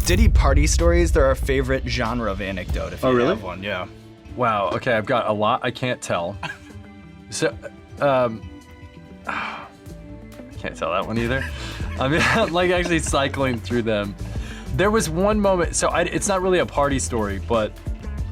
Diddy party stories, they're our favorite genre of anecdote, if you really? have one, yeah. Wow, okay, I've got a lot I can't tell. So, I can't tell that one either. I mean, I'm like actually cycling through them. There was one moment, so it's not really a party story, but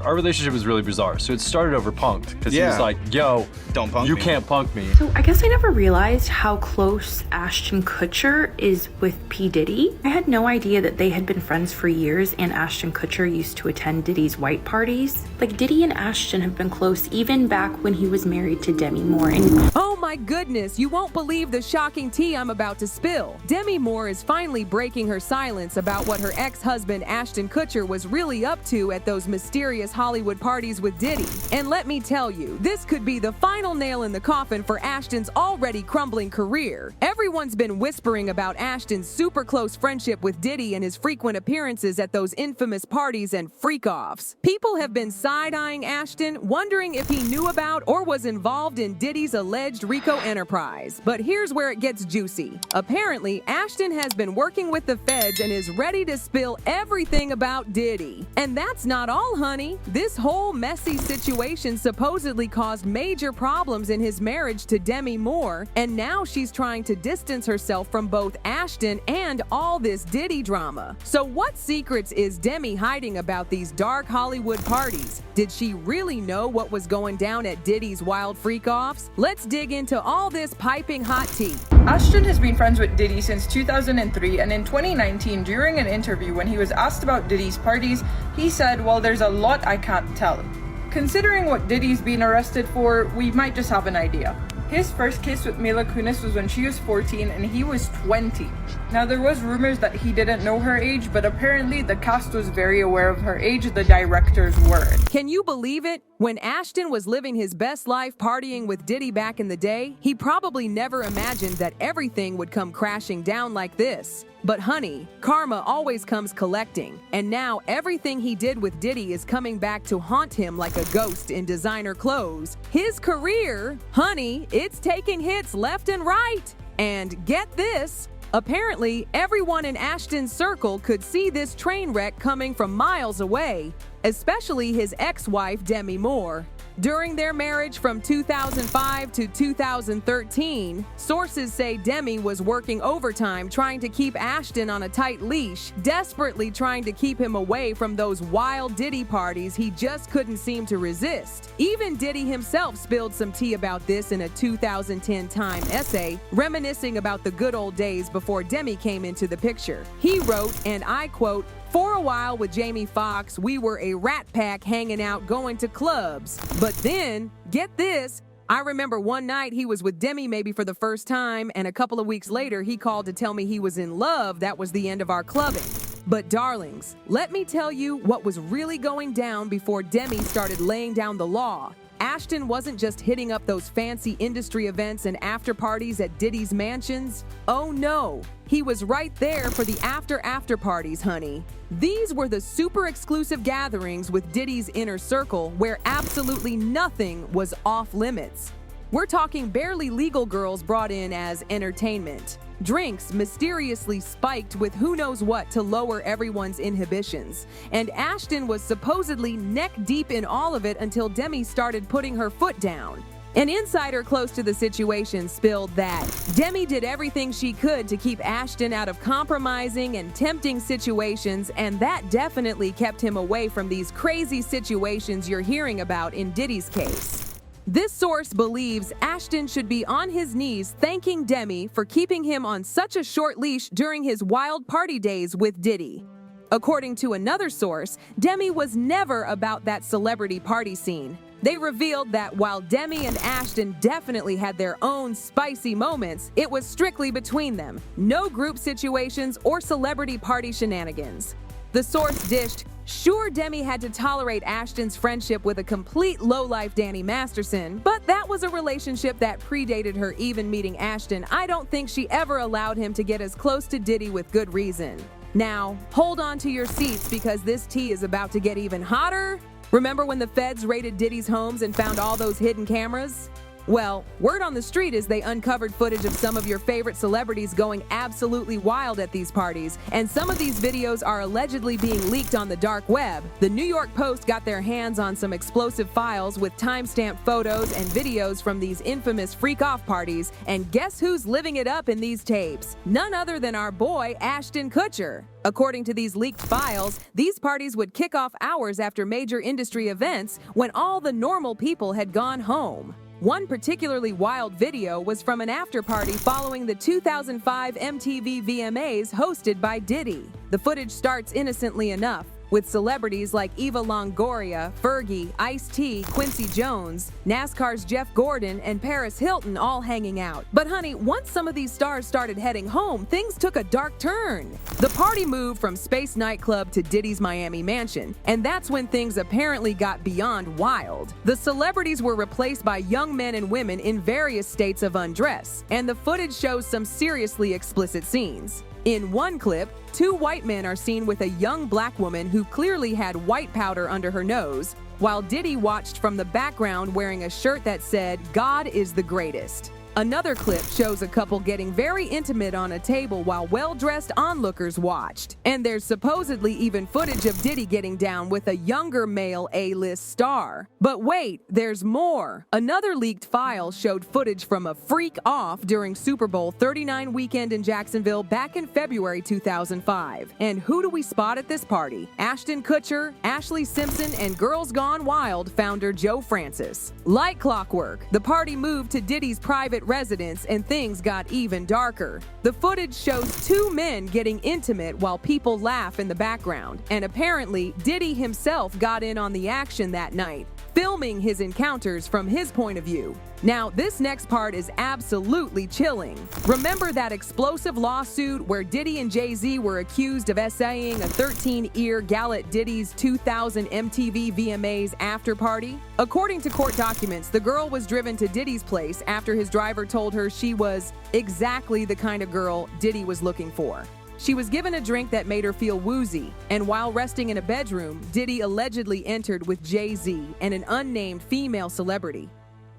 our relationship was really bizarre. So it started over punked, because he was like, yo, don't punk you me. can't punk me. So I guess I never realized how close Ashton Kutcher is with P. Diddy. I had no idea that they had been friends for years and Ashton Kutcher used to attend Diddy's white parties. Like, Diddy and Ashton have been close even back when he was married to Demi Moore. And oh my goodness, you won't believe the shocking tea I'm about to spill. Demi Moore is finally breaking her silence about what her ex-husband Ashton Kutcher was really up to at those mysterious Hollywood parties with Diddy. And let me tell you, this could be the final nail in the coffin for Ashton's already crumbling career. Everyone's been whispering about Ashton's super close friendship with Diddy and his frequent appearances at those infamous parties and freak-offs. People have been side-eyeing Ashton, wondering if he knew about or was involved in Diddy's alleged RICO enterprise. But here's where it gets juicy. Apparently, Ashton has been working with the feds and is ready to spill everything about Diddy. And that's not all, honey. This whole messy situation supposedly caused major problems in his marriage to Demi Moore, and now she's trying to distance herself from both Ashton and all this Diddy drama. So what secrets is Demi hiding about these dark Hollywood parties? Did she really know what was going down at Diddy's wild freak-offs? Let's dig into all this piping hot tea. Ashton has been friends with Diddy since 2003, and in 2019, during an interview when he was asked about Diddy's parties, he said, "Well, there's a lot I can't tell." Considering what Diddy's been arrested for, we might just have an idea. His first kiss with Mila Kunis was when she was 14 and he was 20. Now, there was rumors that he didn't know her age, but apparently the cast was very aware of her age, the directors weren't. Can you believe it? When Ashton was living his best life partying with Diddy back in the day, he probably never imagined that everything would come crashing down like this. But honey, karma always comes collecting, and now everything he did with Diddy is coming back to haunt him like a ghost in designer clothes. His career, honey, it's taking hits left and right. And get this, apparently everyone in Ashton's circle could see this train wreck coming from miles away, especially his ex-wife Demi Moore. During their marriage from 2005 to 2013, sources say Demi was working overtime trying to keep Ashton on a tight leash, desperately trying to keep him away from those wild Diddy parties he just couldn't seem to resist. Even Diddy himself spilled some tea about this in a 2010 Time essay, reminiscing about the good old days before Demi came into the picture. He wrote, and I quote, "For a while with Jamie Foxx, we were a rat pack hanging out going to clubs. But then, get this, I remember one night he was with Demi maybe for the first time, and a couple of weeks later he called to tell me he was in love. That was the end of our clubbing." But darlings, let me tell you what was really going down before Demi started laying down the law. Ashton wasn't just hitting up those fancy industry events and after parties at Diddy's mansions. Oh no, he was right there for the after parties, honey. These were the super exclusive gatherings with Diddy's inner circle where absolutely nothing was off limits. We're talking barely legal girls brought in as entertainment. Drinks mysteriously spiked with who knows what to lower everyone's inhibitions. And Ashton was supposedly neck deep in all of it until Demi started putting her foot down. An insider close to the situation spilled that Demi did everything she could to keep Ashton out of compromising and tempting situations, and that definitely kept him away from these crazy situations you're hearing about in Diddy's case. This source believes Ashton should be on his knees thanking Demi for keeping him on such a short leash during his wild party days with Diddy. According to another source, Demi was never about that celebrity party scene. They revealed that while Demi and Ashton definitely had their own spicy moments, it was strictly between them. No group situations or celebrity party shenanigans. The source dished, sure, Demi had to tolerate Ashton's friendship with a complete lowlife Danny Masterson, but that was a relationship that predated her even meeting Ashton. I don't think she ever allowed him to get as close to Diddy with good reason. Now, hold on to your seats because this tea is about to get even hotter. Remember when the feds raided Diddy's homes and found all those hidden cameras? Well, word on the street is they uncovered footage of some of your favorite celebrities going absolutely wild at these parties, and some of these videos are allegedly being leaked on the dark web. The New York Post got their hands on some explosive files with timestamped photos and videos from these infamous freak-off parties, and guess who's living it up in these tapes? None other than our boy Ashton Kutcher. According to these leaked files, these parties would kick off hours after major industry events when all the normal people had gone home. One particularly wild video was from an after-party following the 2005 MTV VMAs hosted by Diddy. The footage starts innocently enough, with celebrities like Eva Longoria, Fergie, Ice-T, Quincy Jones, NASCAR's Jeff Gordon, and Paris Hilton all hanging out. But honey, once some of these stars started heading home, things took a dark turn. The party moved from Space Nightclub to Diddy's Miami mansion, and that's when things apparently got beyond wild. The celebrities were replaced by young men and women in various states of undress, and the footage shows some seriously explicit scenes. In one clip, two white men are seen with a young black woman who clearly had white powder under her nose, while Diddy watched from the background wearing a shirt that said, "God is the greatest." Another clip shows a couple getting very intimate on a table while well-dressed onlookers watched. And there's supposedly even footage of Diddy getting down with a younger male A-list star. But wait, there's more. Another leaked file showed footage from a freak-off during Super Bowl 39 weekend in Jacksonville back in February 2005. And who do we spot at this party? Ashton Kutcher, Ashley Simpson, and Girls Gone Wild founder Joe Francis. Like clockwork, the party moved to Diddy's private residence and things got even darker. The footage shows two men getting intimate while people laugh in the background, and apparently Diddy himself got in on the action that night, filming his encounters from his point of view. Now, this next part is absolutely chilling. Remember that explosive lawsuit where Diddy and Jay-Z were accused of essaying a 13-ear gal at Diddy's 2000 MTV VMAs after party? According to court documents, the girl was driven to Diddy's place after his driver told her she was exactly the kind of girl Diddy was looking for. She was given a drink that made her feel woozy, and while resting in a bedroom, Diddy allegedly entered with Jay-Z and an unnamed female celebrity.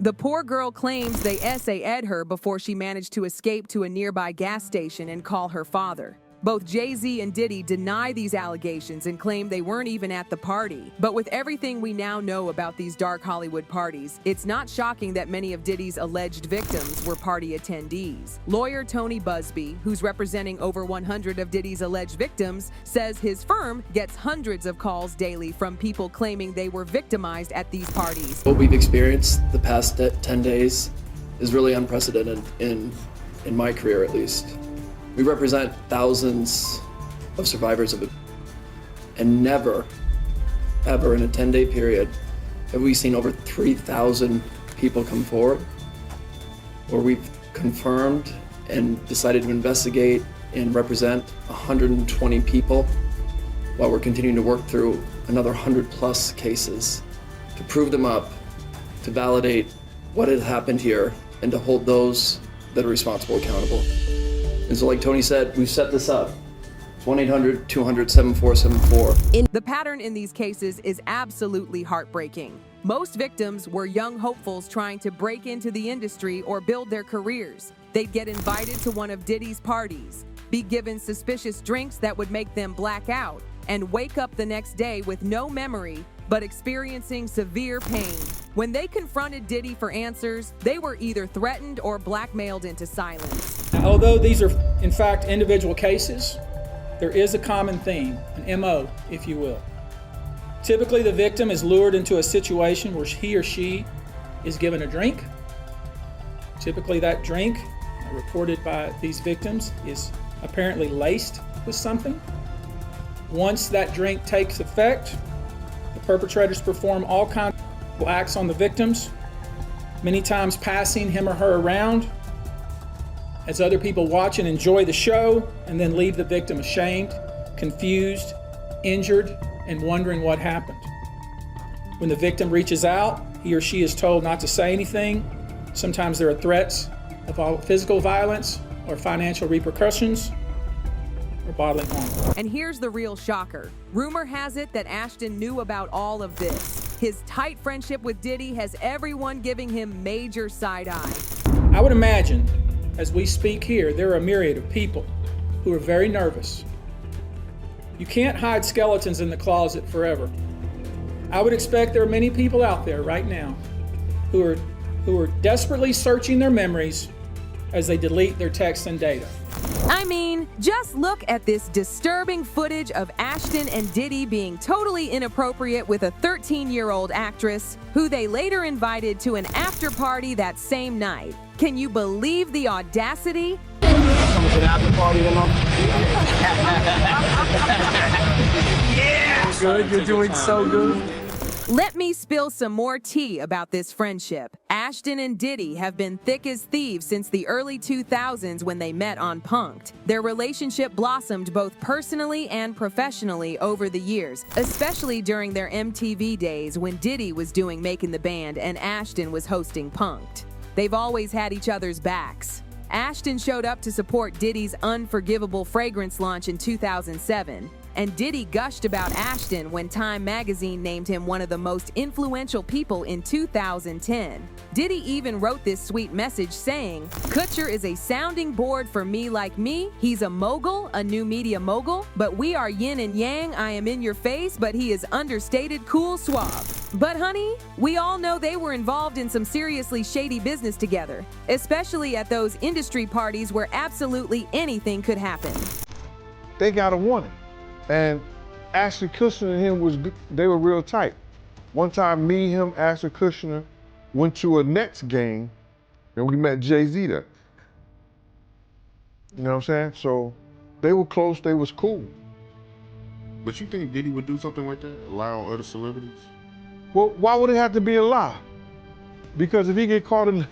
The poor girl claims they essayed her before she managed to escape to a nearby gas station and call her father. Both Jay-Z and Diddy deny these allegations and claim they weren't even at the party. But with everything we now know about these dark Hollywood parties, it's not shocking that many of Diddy's alleged victims were party attendees. Lawyer Tony Busby, who's representing over 100 of Diddy's alleged victims, says his firm gets hundreds of calls daily from people claiming they were victimized at these parties. What we've experienced the past 10 days is really unprecedented in my career, at least. We represent thousands of survivors of it, and never, ever in a 10-day period have we seen over 3,000 people come forward, where we've confirmed and decided to investigate and represent 120 people, while we're continuing to work through another 100+ cases to prove them up, to validate what had happened here, and to hold those that are responsible accountable. And so like Tony said, we've set this up. It's 1-800-200-7474. The pattern in these cases is absolutely heartbreaking. Most victims were young hopefuls trying to break into the industry or build their careers. They'd get invited to one of Diddy's parties, be given suspicious drinks that would make them black out, and wake up the next day with no memory but experiencing severe pain. When they confronted Diddy for answers, they were either threatened or blackmailed into silence. Although these are, in fact, individual cases, there is a common theme, an MO, if you will. Typically, the victim is lured into a situation where he or she is given a drink. Typically, that drink, reported by these victims, is apparently laced with something. Once that drink takes effect, the perpetrators perform all kinds of acts on the victims, many times passing him or her around as other people watch and enjoy the show, and then leave the victim ashamed, confused, injured, and wondering what happened. When the victim reaches out, he or she is told not to say anything. Sometimes there are threats of physical violence or financial repercussions or bodily harm. And here's the real shocker. Rumor has it that Ashton knew about all of this. His tight friendship with Diddy has everyone giving him major side-eye. I would imagine, as we speak here, there are a myriad of people who are very nervous. You can't hide skeletons in the closet forever. I would expect there are many people out there right now who are desperately searching their memories as they delete their texts and data. I mean, just look at this disturbing footage of Ashton and Diddy being totally inappropriate with a 13-year-old actress who they later invited to an after party that same night. Can you believe the audacity? Good, you're doing so good. Let me spill some more tea about this friendship. Ashton and Diddy have been thick as thieves since the early 2000s when they met on Punk'd. Their relationship blossomed both personally and professionally over the years, especially during their MTV days when Diddy was doing Making the Band and Ashton was hosting Punk'd. They've always had each other's backs. Ashton showed up to support Diddy's Unforgivable fragrance launch in 2007. And Diddy gushed about Ashton when Time magazine named him one of the most influential people in 2010. Diddy even wrote this sweet message saying, "Kutcher is a sounding board for me like me. He's a mogul, a new media mogul, but we are yin and yang. I am in your face, but he is understated, cool, suave." But honey, we all know they were involved in some seriously shady business together, especially at those industry parties where absolutely anything could happen. They got a warning. And Ashton Kutcher and him they were real tight. One time, me, him, Ashton Kutcher went to a Nets game and we met Jay-Z there. You know what I'm saying? So they were close, they was cool. But you think Diddy would do something like that? Allow other celebrities? Well, why would it have to be a lie? Because if he get caught in,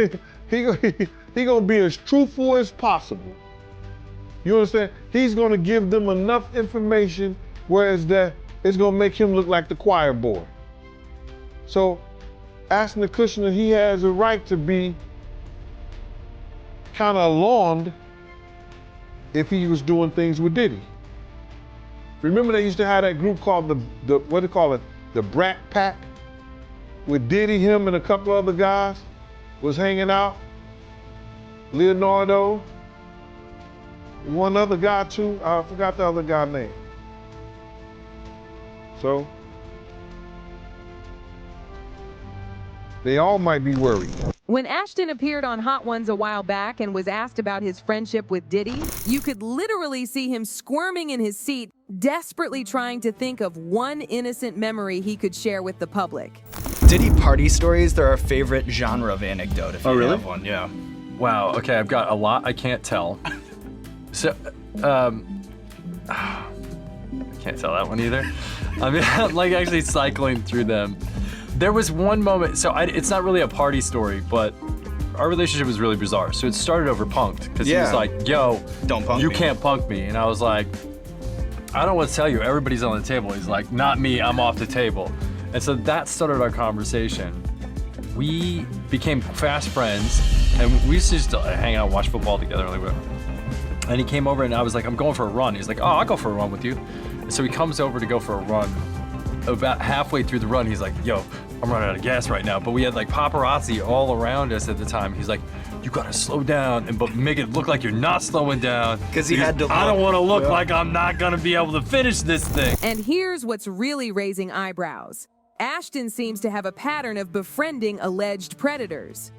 he gonna be as truthful as possible. You understand? He's gonna give them enough information, whereas that it's gonna make him look like the choir boy. So, Ashton Kutcher, he has a right to be kind of alarmed if he was doing things with Diddy. Remember they used to have that group called the what do they call it? The Brat Pack? With Diddy, him, and a couple other guys was hanging out. Leonardo. One other guy too, I forgot the other guy's name. So, they all might be worried. When Ashton appeared on Hot Ones a while back and was asked about his friendship with Diddy, you could literally see him squirming in his seat, desperately trying to think of one innocent memory he could share with the public. Diddy party stories, they're our favorite genre of anecdote if you really? have one, yeah. Wow, okay, I've got a lot I can't tell. So, I can't tell that one either. I mean, I'm like actually cycling through them. There was one moment, so it's not really a party story, but our relationship was really bizarre. So it started over Punk'd, because he was like, yo, don't punk you me. can't punk me. And I was like, I don't know what to tell you, everybody's on the table. He's like, not me, I'm off the table. And so that started our conversation. We became fast friends, and we used to just hang out and watch football together. Like whatever. And he came over and I was like, I'm going for a run. He's like, oh, I'll go for a run with you. And so he comes over to go for a run. About halfway through the run, he's like, yo, I'm running out of gas right now. But we had like paparazzi all around us at the time. He's like, you gotta slow down but make it look like you're not slowing down. Because he had to I don't wanna look like I'm not gonna be able to finish this thing. And here's what's really raising eyebrows. Ashton seems to have a pattern of befriending alleged predators.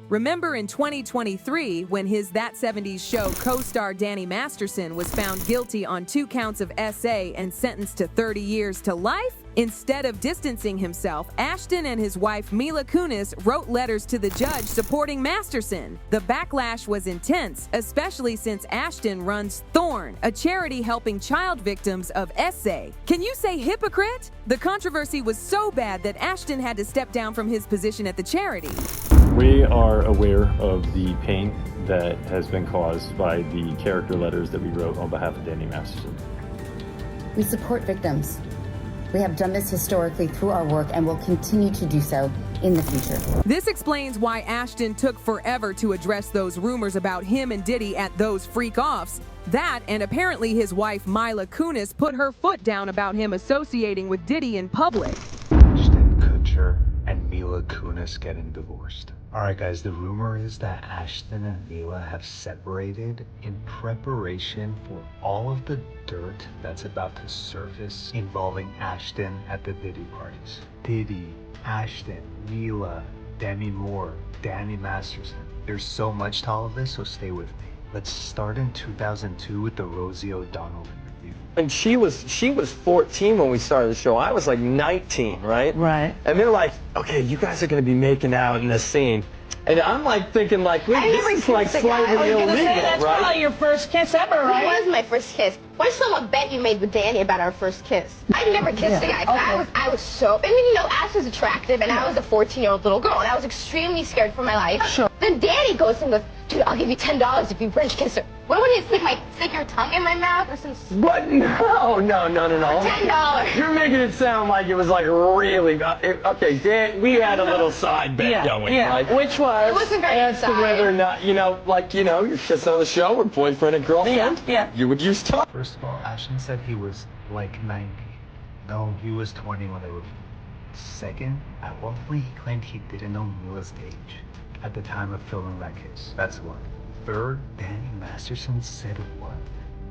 Remember in 2023, when his That 70s Show co-star Danny Masterson was found guilty on 2 counts of SA and sentenced to 30 years to life? Instead of distancing himself, Ashton and his wife Mila Kunis wrote letters to the judge supporting Masterson. The backlash was intense, especially since Ashton runs Thorn, a charity helping child victims of SA. Can you say hypocrite? The controversy was so bad that Ashton had to step down from his position at the charity. We are aware of the pain that has been caused by the character letters that we wrote on behalf of Danny Masterson. We support victims. We have done this historically through our work and will continue to do so in the future. This explains why Ashton took forever to address those rumors about him and Diddy at those freak-offs. That, and apparently his wife Mila Kunis put her foot down about him associating with Diddy in public. Ashton Kutcher. Kutcher and Mila Kunis getting divorced. Alright guys, the rumor is that Ashton and Mila have separated in preparation for all of the dirt that's about to surface involving Ashton at the Diddy parties. Diddy, Ashton, Mila, Demi Moore, Danny Masterson. There's so much to all of this, so stay with me. Let's start in 2002 with the Rosie O'Donnell interview. And she was 14 when we started the show. I was like 19, right? Right. And they're like, okay, you guys are gonna be making out in this scene. And I'm like thinking like, wait, this is like slightly illegal, that's right? probably your first kiss ever, right? It was my first kiss. What's some bet you made with Danny about our first kiss? I never kissed a guy. Okay. I was so, I mean, you know, Ash was attractive, and I was a 14-year-old little girl, and I was extremely scared for my life. Sure. Then Danny goes and goes, dude, I'll give you $10 if you French kiss her. What would he stick your tongue in my mouth or some? What? No. $10. You're making it sound like it was like really. Okay, Dan, we had a little side bet going, right? Which was? It wasn't very as to whether or not, you're kissing on the show with boyfriend and girlfriend. Yeah. You would use tongue. First of all, Ashton said he was like 90. No, he was 20 when they were. Second, at one point he claimed he didn't know Mila's age at the time of filming that kiss. That's one. Third, Danny Masterson said what?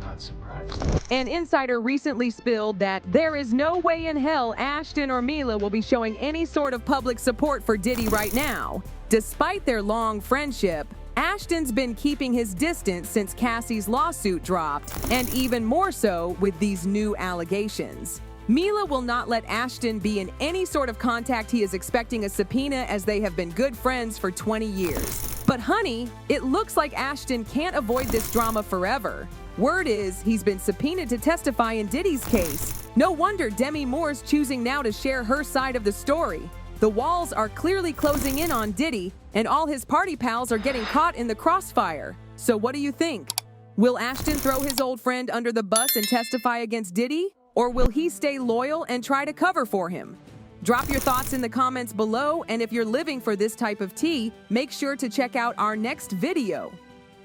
Not surprised. An insider recently spilled that there is no way in hell Ashton or Mila will be showing any sort of public support for Diddy right now. Despite their long friendship, Ashton's been keeping his distance since Cassie's lawsuit dropped, and even more so with these new allegations. Mila will not let Ashton be in any sort of contact he is expecting a subpoena, as they have been good friends for 20 years. But honey, it looks like Ashton can't avoid this drama forever. Word is he's been subpoenaed to testify in Diddy's case. No wonder Demi Moore's choosing now to share her side of the story. The walls are clearly closing in on Diddy, and all his party pals are getting caught in the crossfire. So what do you think? Will Ashton throw his old friend under the bus and testify against Diddy? Or will he stay loyal and try to cover for him? Drop your thoughts in the comments below, and if you're living for this type of tea, make sure to check out our next video.